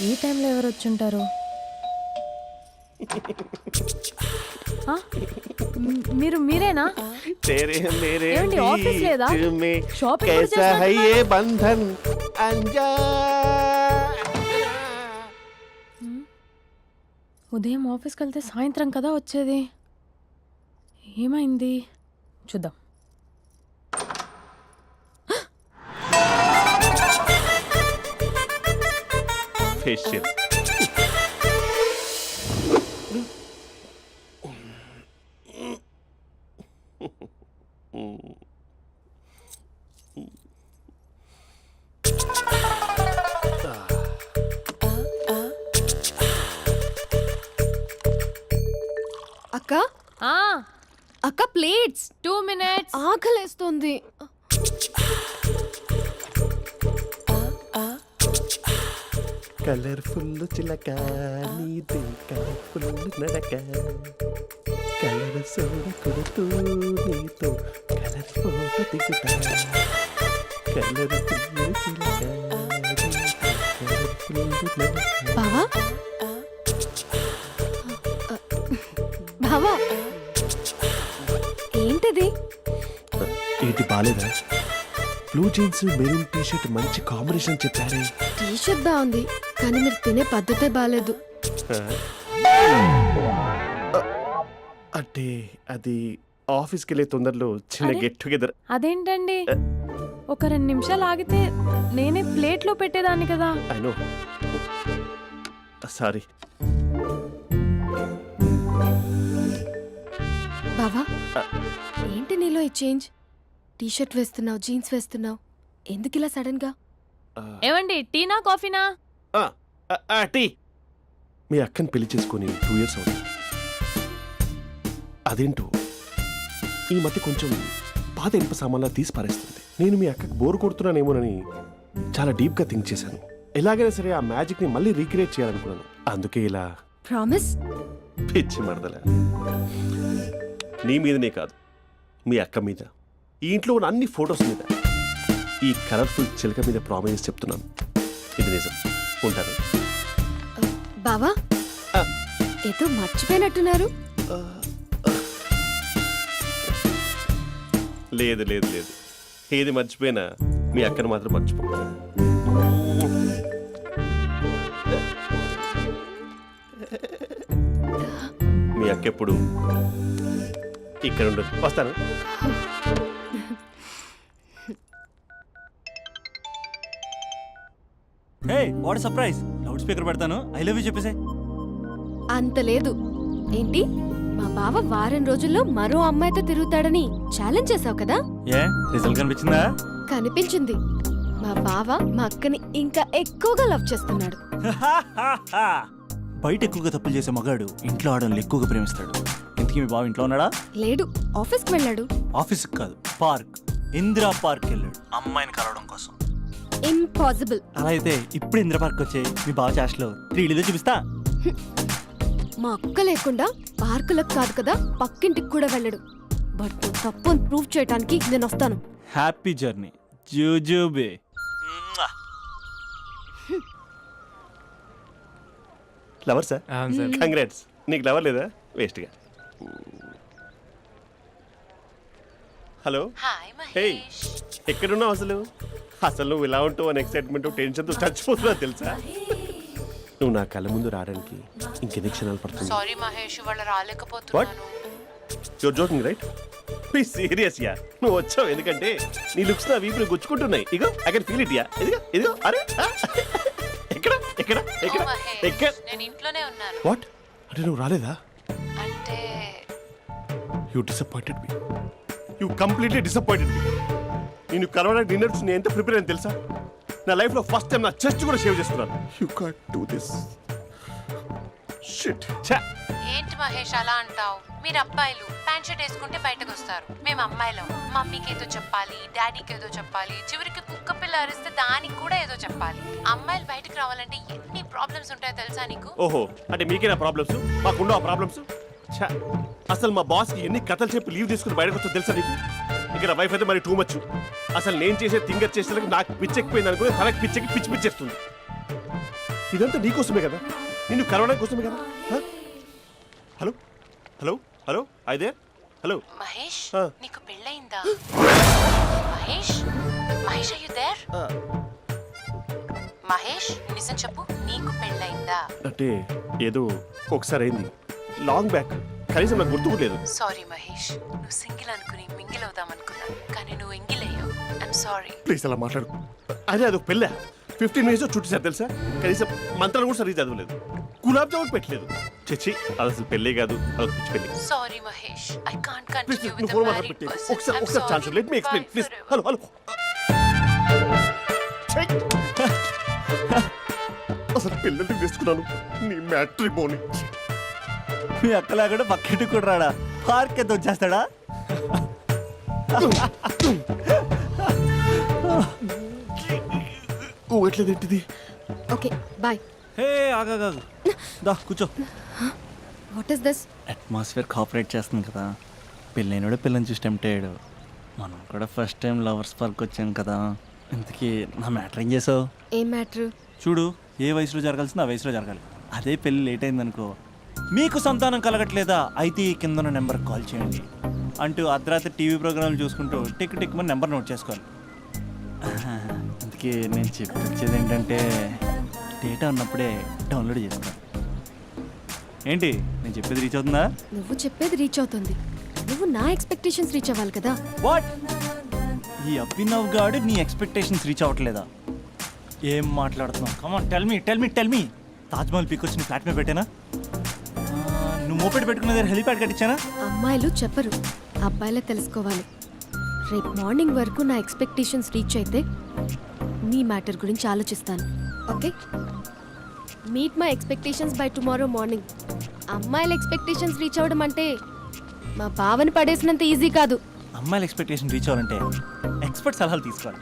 ఈ టైంలో ఎవరు వచ్చుంటారు? మీరేనా? ఏమండి, ఆఫీస్ లేదా? షాపింగ్ కూడా చేస్తున్నారు? ఉదయం ఆఫీస్కి వెళ్తే సాయంత్రం కదా వచ్చేది. ఏమైంది చూద్దాం. ఫేషియల్ అక్క అక్క ప్లేట్స్ 2 minutes. ఆకలేస్తుంది. కలర్ఫుల్ చిలక నీదే కలర్ఫుల్ నడక కలర్ సోడి కొడుతూ నీతో కలర్ ఫోటో దిగుతా కలర్ఫుల్ చిలక బావా బావా ఏంటిది? ఏంటి బాలేదా? Blue jeans maroon T shirt మంచి కాంబినేషన్ చెప్పారే. టీ షర్ట్ బాగుంది కానీ మీరు తినే పద్ధతే బాలేదు. అంటే అది ఆఫీస్కి వెళ్ళే తొందరలో చిన్న గెట్ టుగెదర్. అదేంటండి, ఒక 2 నిమిషాలు ఆగితే నేనే ప్లేట్లో పెట్టేదాన్ని కదా. I know, sorry. బావా ఏంటి నీలో ఈ చేంజ్? టీ షర్ట్ వేస్తున్నావు, జీన్స్ వేస్తున్నావు, ఎందుకు ఇలా సడన్ గా? ఏమండి, టీనా కాఫీనా? టీ. మీ అక్కని పెళ్లి చేసుకుని 2 years అవుతుంది. అదేంటో ఈ మధ్య కొంచెం పాత ఇనుప సామాన్లా తీసి పారేస్తుంది. నేను మీ అక్కకి బోర్ కొడుతున్నానేమోనని చాలా డీప్గా థింక్ చేశాను. ఎలాగైనా సరే ఆ మ్యాజిక్ని మళ్ళీ రీక్రియేట్ చేయాలనుకున్నాను. అందుకే ఇలా. ప్రామిస్? పిచ్చి మరదల, నీ మీదనే కాదు, మీ అక్క మీద, ఈ ఇంట్లో ఉన్న అన్ని ఫొటోస్ మీద, ఈ కలర్ఫుల్ చిలక మీద ప్రామిస్ చెప్తున్నాను. ఇది నిజం. ఉంటాను. బావా ఏదో మర్చిపోయినట్టున్నారు. లేదు లేదు లేదు, ఏది మర్చిపోయినా మీ అక్కను మాత్రం మర్చిపో. మీ అక్క ఎప్పుడు ఇక్కడ ఉండదు. వస్తాను. హే, వాట్ సర్ప్రైజ్! లౌడ్ స్పీకర్ పెడతాను, ఐ లవ్ యూ చెప్పేసే. అంత లేదు. ఏంటి, మా బావ వారం రోజుల్లో మరో అమ్మాయితో తిరుగుతాడని ఛాలెంజ్ చేసావు కదా? ఏ రిజల్ట్ కనిపించిందా? కనిపించింది. మా బావ మా అక్కని ఇంకా ఎక్కువగా లవ్ చేస్తున్నాడు. బయట ఎక్కువగా తప్పులు చేసే మగాడు ఇంట్లో ఆడవాళ్ళని ఎక్కువగా ప్రేమిస్తాడు. ఇంతకీ మీ బావ ఇంట్లో ఉన్నాడా? లేడు, ఆఫీస్కి వెళ్ళాడు. ఆఫీస్కి కాదు, పార్క్, ఇందిరా పార్క్ వెళ్ళాడు అమ్మాయిని కలవడం కోసం. ఇంపాసిబుల్. అలా అయితే ఇప్పుడు ఇందిరా పార్క్ వచ్చే మీ బావ చాష్లో 3Dలో చూపిస్తా. మా అక్క లేకుండా పార్కులకు కాదు కదా, పక్కింటికి కూడా వెళ్ళడు. బట్ తప్పు ప్రూవ్ చేయడానికి నేను వస్తాను. హ్యాపీ జర్నీ జూజూబే. Lover sir? కంగ్రాట్స్. నీకు లవర్ లేదా? వేస్ట్గా. హలో. హే, ఎక్కడున్నావు అసలు? అసలు నువ్వు ఇలా ఉంటావు అని ఎక్సైట్మెంట్ టెన్షన్తో చచ్చిపోతున్నా తెలుసా? నువ్వు నా కళ్ళ ముందు రావడానికి ఇంకెన్ని క్షణాలు పడుతుంది? సారీ మహేష్, వాళ్ళు రాలేకపోతున్నాను. You're joking right? Please serious ya. నువ్వు వచ్చావు ఎందుకంటే నీ లుక్స్ నా వీపుని గుచ్చుకుంటున్నాయి. ఇగో I can feel it ya. ఇదిగో ఇదిగో. అరే ఎక్కడ ఎక్కడ ఎక్కడ ఎక్కడ? నేను ఇంట్లోనే ఉన్నాను. వాట్ అంటే నువ్వు రాలేదా? అంటే you disappointed me. You completely disappointed me. నేను కలవడానికి డిన్నర్స్ నేను ఎంత ప్రిపేర్ అని తెలుసా? నా లైఫ్లో ఫస్ట్ టైం నా చెస్ట్ కూడా సేవ్ చేస్తున్నాను. You can't do this. Shit. ఏంటి మహేష్ అలా అంటావు? మీరు అబ్బాయిలు ప్యాంట్ షర్ట్ వేసుకుంటే బయటకు వస్తారు. మేము అమ్మాయిలం, మమ్మీకి ఏదో చెప్పాలి, డాడీకి ఏదో చెప్పాలి, చివరికి కుక్క పిల్ల అరిస్తే దానికి కూడా ఏదో చెప్పాలి. అమ్మాయిలు బయటకు రావాలంటే ఎన్ని ప్రాబ్లమ్స్ ఉంటాయో తెలుసా నీకు? ఓహో, అంటే మీకేనా ప్రాబ్లమ్స్? మాకుండా ఆ ప్రాబ్లమ్స్? అసలు మా బాస్కి ఎన్ని కథలు చెప్పి లీవ్ తీసుకుని బయటకు వచ్చో తెలుసా నీకు? ఇక్కడ వైఫ్ అయితే మరి టూ మచ్. అసలు నేను చేసే థింగర్ చేసేందుకు నాకు పిచ్చెక్కిపోయింది అనుకుని తనకి పిచ్చెక్కి పిచ్చి పిచ్చేస్తుంది. ఇదంతా నీకోసమే కదా, నిన్ను కరోనా కోసమే కదా. హ? హలో హలో హలో అయితే హలో. మహేష్ ఆ. నీకు పెళ్ళయిందా? Mahesh Mahesh are you there? మహేష్ నిజం చెప్పు, నీకు పెళ్ళయిందా? అంటే ఏదో ఒకసారి అయింది, లాంగ్ బ్యాక్, కనీసం నాకు గుర్తు కూడా లేదు. సారీ మహేష్, నువ్వు సింగిల్ అనుకుని మింగిల్ అవుదాం అనుకున్నా, కానీ నువ్వు ఎంగిల్ అయ్యావు. I'm sorry. ప్లీజ్ అలా మాట్లాడు. అదే అదొక పెళ్ళా, 15 మినిట్స్ చుట్టూ సార్ తెలుసా, కనీసం మంత్రాలు కూడా సరిగ్గా చదవలేదు, గులాబ్ జామున్ పెట్టలేదు. చచ్చి అది అసలు పెళ్ళే కాదు, అదొక పిచ్చి పెళ్ళి. Sorry Mahesh, I can't please continue with నువ్వు ద ఫోన్ మ్యారీడ్ మాట్లాడి పర్సన్. ఒకసారి chance let me explain please. Hello hello. అసలు పెళ్ళంటే తీసుకున్నాను నీ మ్యాట్రిమోని. మీ అక్కలా కూడా పక్కింటి కూడా రాడా, పార్క్ ఎంత వచ్చేస్తాడా? ఓ ఎట్లేదేంటిది? Okay bye. హే ఆగా దా కూర్చో. What is this? Atmosphere cooperate చేస్తుంది కదా, పెళ్ళైనడు పిల్లని చూసి టెంప్ట్ అయ్యాడు. మనం కూడా ఫస్ట్ టైం లవర్స్ పార్క్ వచ్చాం కదా. ఇంతకీ నా మ్యాటర్ ఏం చేసావు? ఏం మ్యాటర్? చూడు, ఏ వయసులో జరగాల్సిందో ఆ వయసులో జరగాలి. అదే పెళ్ళి లేట్ అయిందనుకో, మీకు సంతానం కలగట్లేదా అయితే ఈ కింద ఉన్న నెంబర్కి కాల్ చేయండి అంటూ అర్ధరాత్రి టీవీ ప్రోగ్రాంలు చూసుకుంటూ టిక్ టిక్ మన నెంబర్ నోట్ చేసుకోవాలి. అందుకే నేను చెప్పొచ్చేది ఏంటంటే డేటా ఉన్నప్పుడే డౌన్లోడ్ చేసుకోవాలి. ఏంటి నేను చెప్పేది రీచ్ అవుతుందా? నువ్వు చెప్పేది రీచ్ అవుతుంది, నువ్వు నా ఎక్స్పెక్టేషన్స్ రీచ్ అవ్వాలి కదా. వాట్? ఈ అభినవ్ గాడు నీ ఎక్స్పెక్టేషన్స్ రీచ్ అవ్వట్లేదా? ఏం మాట్లాడుతున్నావు? Come on tell me. Taj Mahal peak వచ్చి నీ ఫ్లాట్ మీద పెట్టానా? నువ్వు మోపెట్ పెట్టుకున్న దగ్గర హెలిప్యాడ్ కట్టించానా? అమ్మాయిలు చెప్పరు, అబ్బాయిలే తెలుసుకోవాలి. రేపు మార్నింగ్ వరకు నా ఎక్స్పెక్టేషన్స్ రీచ్ అయితే నీ మ్యాటర్ గురించి ఆలోచిస్తాను. Okay, meet my expectations by tomorrow morning. అమ్మాయిల ఎక్స్పెక్టేషన్స్ రీచ్ అవ్వడం అంటే మా బావని పడేసినంత ఈజీ కాదు. అమ్మాయిల ఎక్స్పెక్టేషన్ రీచ్ అవ్వాలంటే ఎక్స్పర్ట్ సలహాలు తీసుకోవాలి.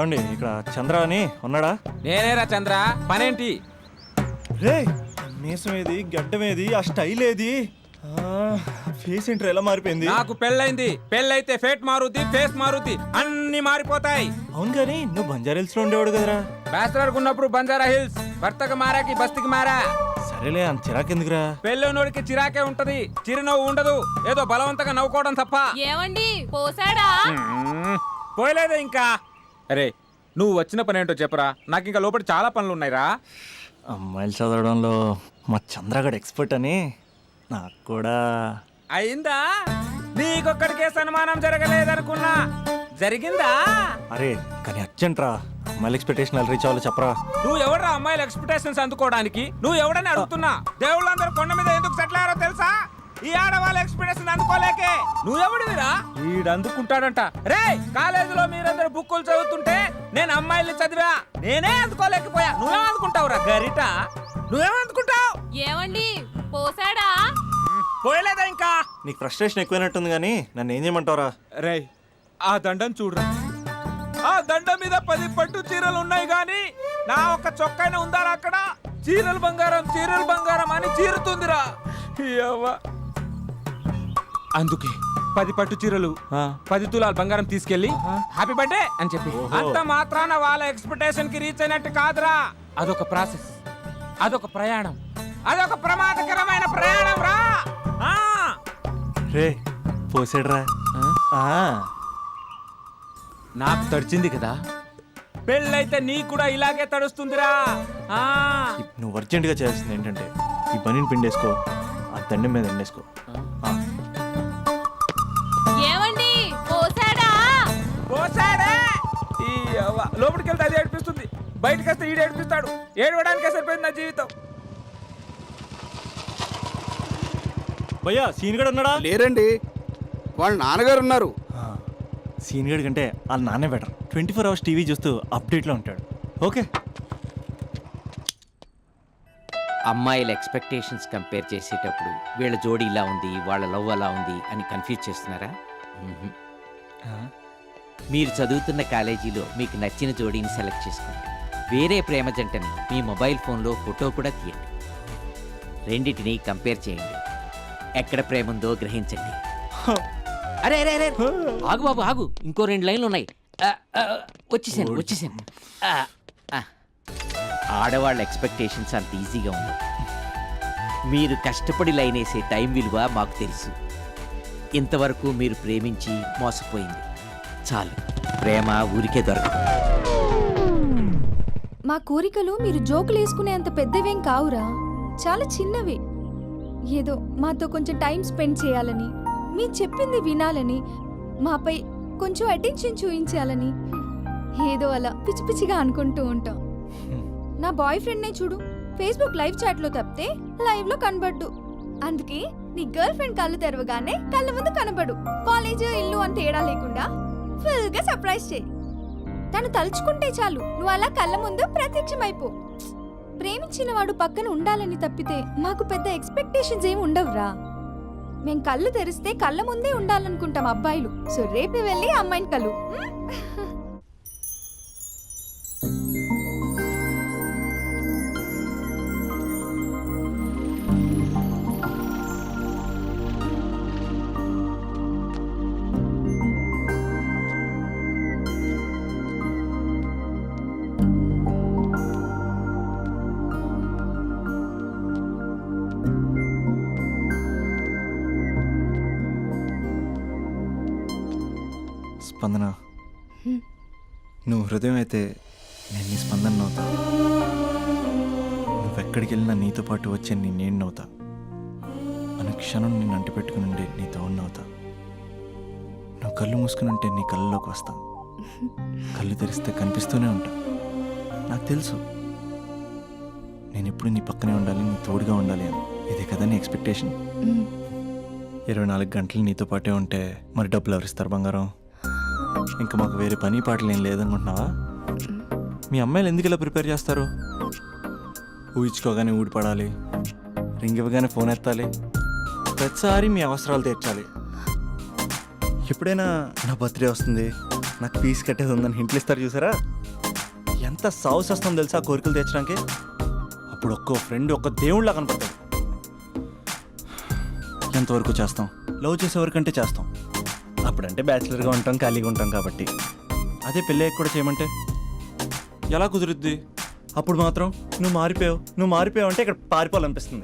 ఏమండి ఇక్కడ చంద్ర అని ఉన్నాడా? నేనేరా చంద్ర, పనేంటి? రే మీసం ఏది, గడ్డం ఏది, ఆ స్టైల్ ఏది, ఫేస్ ఏంటర్ ఎలా మారిపోయింది? నాకు పెళ్ళైంది, పెళ్ళైతే ఫేట్ మారుద్ది, ఫేస్ మారుద్ది, అన్ని మారిపోతాయి. అవును కానీ నువ్వు బంజారా హిల్స్ లో ఉండేవాడు కదరా? బ్యాచిలర్ ఉన్నప్పుడు బంజారా హిల్స్, భర్తకు మారాకి బస్తికి మారా. సరేలే అంత చిరాకెందుకురా? పెళ్ళోనోడికి చిరాకే ఉంటది, చిరునవ్వు ఉండదు, ఏదో బలవంతంగా నవ్వుకోవడం తప్ప. ఏమండి పోసాడా? పోయలేదే ఇంకా. అరే నువ్వు వచ్చిన పని ఏంటో చెప్పరా, నాకు ఇంకా లోపల చాలా పనులు ఉన్నాయిరా. అమ్మాయిలు చదవడంలో మా చంద్రగడ్ ఎక్స్పర్ట్ అని నాకు కూడా అయిందా? నీకొక్కడికే సన్మానం జరగలేదనుకున్నా, జరిగిందా? అరే కానీ అర్జెంట్ రా, అమ్మాయిల ఎక్స్పెక్టేషన్ రీచ్ అవ్వాలో చెప్పరా. నువ్వు ఎవడ్రా అమ్మాయిల ఎక్స్పెక్టేషన్స్ అందుకోవడానికి? నువ్వు ఎవడని అడుగుతున్నా. దేవుళ్ళందరూ కొండ మీద ఎందుకు సెటిల్ అయ్యారో తెలుసా? ఈ ఆడవాళ్ళ ఎక్స్పెక్టేషన్ అందుకోలేకే. నువ్వెవడివిరా? వీడు అందుకుంటాడంట. రే కాలేజీలో మీరందరూ బుక్కులు చదువుతుంటే నేను అమ్మాయిల్ని చదివా, నేనే అందుకోలేకపోయా. నువ్వేం అందుకుంటావురా గరిట? నువ్వేం అందుకుంటావు? ఏమండి పోసాడా? పోయలేదా ఇంకా? నీకు ఫ్రస్ట్రేషన్ ఎక్కువైనట్టుంది కానీ నన్ను ఏం చేయమంటావురా? రే ఆ దండం చూడరా, ఆ దండం మీద 10 పట్టు చీరలు ఉన్నాయి గాని నా ఒక్క చొక్కాయిన ఉందారా అక్కడ? చీరలు బంగారం అని చీరుతుందిరా. అందుకే 10 పట్టు చీరలు 10 తులాల బంగారం తీసుకెళ్లి హ్యాపీ బర్త్డే అని చెప్పి. అంత మాత్రాన వాళ్ళ ఎక్స్పెక్టేషన్ కి రీచ్ అయినట్టు కాదురా. అదొక ప్రాసెస్, అదొక ప్రయాణం, అదొక ప్రమాదకరమైన ప్రయాణం రా. రే పోసాడురా. నాకు తడిచింది కదా, పెళ్ళైతే నీకు కూడా ఇలాగే తడుస్తుందిరా. నువ్వు అర్జెంటుగా చేయాల్సింది ఏంటంటే ఈ పనిని పిండేసుకో, ఆ దండం మీద ఎండేసుకో. ఏమండి పోసాడా? పోసాడే. ఈ లోపలికి వెళ్తే అది ఏడిపిస్తుంది, బయటకు వస్తే ఈడు ఏడిపిస్తాడు. ఏడవడానికే సరిపోయింది నా జీవితం. భయ్యా సీన్ గడు ఉన్నాడా? లేరండి, వాళ్ళ నాన్నగారు ఉన్నారు. సీన్ గడి కంటే వాళ్ళ నాన్నే బెటర్. 24 hours టీవీ చూస్తూ అప్డేట్లో ఉంటాడు. ఓకే, అమ్మాయిల ఎక్స్పెక్టేషన్స్ కంపేర్ చేసేటప్పుడు వీళ్ళ జోడి ఇలా ఉంది, వాళ్ళ లవ్ అలా ఉంది అని కన్ఫ్యూజ్ చేస్తున్నారా? మీరు చదువుతున్న కాలేజీలో మీకు నచ్చిన జోడీని సెలెక్ట్ చేసుకోండి. వేరే ప్రేమ జంటని మీ మొబైల్ ఫోన్లో ఫోటో కూడా తీయండి. రెండిటిని కంపేర్ చేయండి. ఎక్కడ ప్రేమ ఉందో గ్రహించండి. అరే అరే అరే ఆగు బాబు ఆగు, ఇంకో 2 లైన్లు ఉన్నాయి. వచ్చేసాను. ఆడవాళ్ళ ఎక్స్పెక్టేషన్స్ అంత ఈజీగా ఉండవు. మీరు కష్టపడి లైన్ వేసే టైం విలువ మాకు తెలుసు. ఇంతవరకు మీరు ప్రేమించి మోసపోయింది చాలు. ప్రేమ ఊరికే దొరకదు. మా కోరికలు మీరు జోకులు వేసుకునేంత పెద్దవేం కావురా, చాలా చిన్నవి. ఏదో మాతో కొంచెం టైం స్పెండ్ చేయాలని, మీ చెప్పింది వినాలని, మాపై కొంచెం అటెన్షన్ చూపించాలని ఏదో అలా పిచ్చి పిచ్చిగా అనుకుంటూ ఉంటాం. నా బాయ్ ఫ్రెండ్నే చూడు, ఫేస్బుక్ లైవ్ చాట్లో తప్పితే లైవ్లో కనబడ్డు. అందుకే నీ గర్ల్ ఫ్రెండ్ కళ్ళు తెరవగానే కళ్ళ ముందు కనబడు. కాలేజ్ ఇల్లు అని తేడా లేకుండా ఫుల్గా సర్ప్రైజ్ చేయి. తను తలుచుకుంటే చాలు నువ్వు అలా కళ్ళ ముందు ప్రత్యక్షమైపో. ప్రేమించిన వాడు పక్కన ఉండాలని తప్పితే మాకు పెద్ద ఎక్స్పెక్టేషన్స్ ఏమి ఉండవురా. మేం కళ్ళు తెరిస్తే కళ్ళ ముందే ఉండాలనుకుంటాం అబ్బాయిలు. సో రేపు వెళ్ళి అమ్మాయిని కలు. స్పందన, నువ్వు హృదయం అయితే నేను నీ స్పందన నవ్వుతా. నువ్వెక్కడికి వెళ్ళినా నీతో పాటు వచ్చే నేను నవ్వుతా. అనుక్షణం నిన్ను అంటి పెట్టుకుని ఉండే నీ తోడు నవ్వుతా. నువ్వు కళ్ళు మూసుకుని ఉంటే నీ కళ్ళలోకి వస్తా. కళ్ళు తెరిస్తే కనిపిస్తూనే ఉంటా. నాకు తెలుసు నేను ఎప్పుడు నీ పక్కనే ఉండాలి, నీ తోడుగా ఉండాలి అని. ఇదే కదా నీ ఎక్స్పెక్టేషన్? 24 గంటలు నీతో పాటే ఉంటే మరి డబ్బులు ఎవరిస్తారు బంగారం? ఇంకా మాకు వేరే పని పాటలు ఏం లేదనుకుంటున్నావా? మీ అమ్మాయిలు ఎందుకు ఇలా ప్రిపేర్ చేస్తారు? ఊహించుకోగానే ఊడిపడాలి, రింగ్ ఇవ్వగానే ఫోన్ ఎత్తాలి, ప్రతిసారి మీ అవసరాలు తీర్చాలి. ఎప్పుడైనా నా బర్త్డే వస్తుంది, నాకు ఫీజు కట్టేది ఉందని హింట్లు ఇస్తారు చూసారా? ఎంత సాహసం వస్తుందో తెలుసా ఆ కోరికలు తీర్చడానికి? అప్పుడు ఒక్కో ఫ్రెండ్ ఒక్క దేవుళ్ళ కనపడతాడు. ఎంతవరకు చేస్తాం? లవ్ చేసేవరకంటే చేస్తాం. అప్పుడంటే బ్యాచిలర్గా ఉంటాం, ఖాళీగా ఉంటాం కాబట్టి. అదే పెళ్ళయ్యాక కూడా చేయమంటే ఎలా కుదురుద్ది? అప్పుడు మాత్రం నువ్వు మారిపోయావు అంటే ఇక్కడ పారిపోవాలనిపిస్తుంది.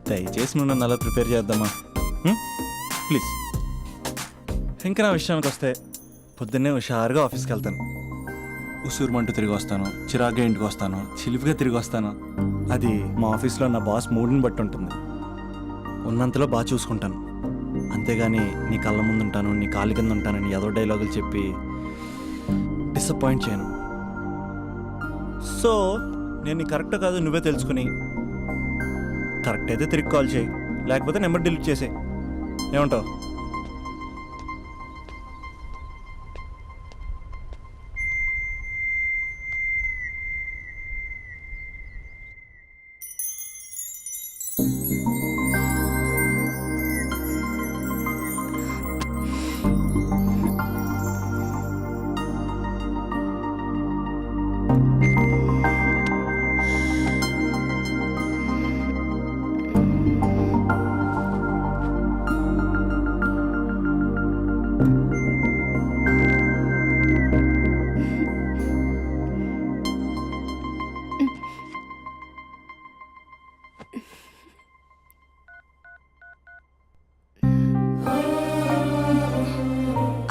దయచేసి నువ్వు నన్ను అలా ప్రిపేర్ చేద్దామా ప్లీజ్. ఇంకా నా విషయానికి వస్తే పొద్దున్నే హుషారుగా ఆఫీస్కి వెళ్తాను. ఉసూరుమంటూ తిరిగి వస్తాను, చిరాగ్గా ఇంటికి వస్తాను, చిలిపిగా తిరిగి వస్తాను. అది మా ఆఫీస్లో నా బాస్ మూడ్ని బట్టి ఉంటుంది. ఉన్నంతలో బాగా చూసుకుంటాను, అంతేగాని నీ కళ్ళ ముందు ఉంటాను, నీ కాళ్ళ కింద ఉంటానని ఏదో డైలాగులు చెప్పి డిసప్పాయింట్ చేయను. సో నేను నీ కరెక్టో కాదు నువ్వే తెలుసుకుని, కరెక్ట్ అయితే తిరిగి కాల్ చేయి, లేకపోతే నెంబర్ డిలీట్ చేసే. ఏమంటావు?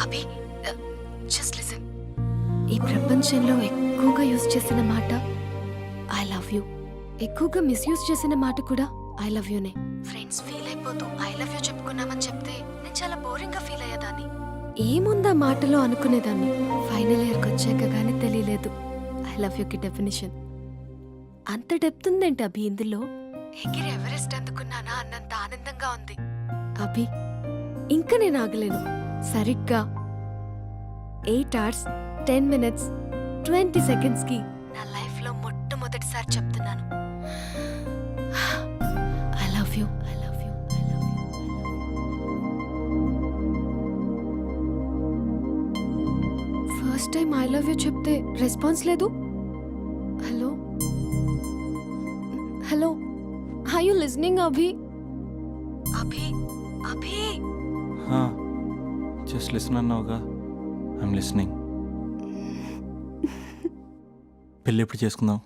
అభి, జస్ట్ లిసన్. ఈ ప్రపంచంలో ఎక్కువగా యూజ్ చేసిన మాట ఐ లవ్ యూ. ఎక్కువగా మిస్యూజ్ చేసిన మాట కూడా ఐ లవ్ యూనే. ఫ్రెండ్స్ ఫీల్ అయిపోతూ ఐ లవ్ యూ చెప్పుకున్నామని చెప్తే నేను చాలా బోరింగ్ గా ఫీల్ అయ్యేదాన్ని. ఏముందా మాటలో అనుకునేదాన్ని. ఫైనల్ ఇయర్కి వచ్చాక కానీ తెలియలేదు ఐ లవ్ యూకి డెఫినేషన్. అంత డెప్త్ ఉందేంటి అభి ఇందులో? ఎగిరి ఎవరెస్ట్ అందుకున్నానా అన్నంత ఆనందంగా ఉంది అభి. ఇంకా నేను ఆగలేను. సరిగ్గా 8 hours 10 minutes 20 seconds కి నా లైఫ్ లో మొట్టమొదటిసారి చెప్తున్నాను I love you, I love you, I love you. First time I love you చెప్తే రెస్పాన్స్ లేదు. Hello hi you listening Abhi Abhi Abhi just listen అన్నావుగా ఐఎమ్ లిసనింగ్. పెళ్ళి ఎప్పుడు చేసుకుందాం?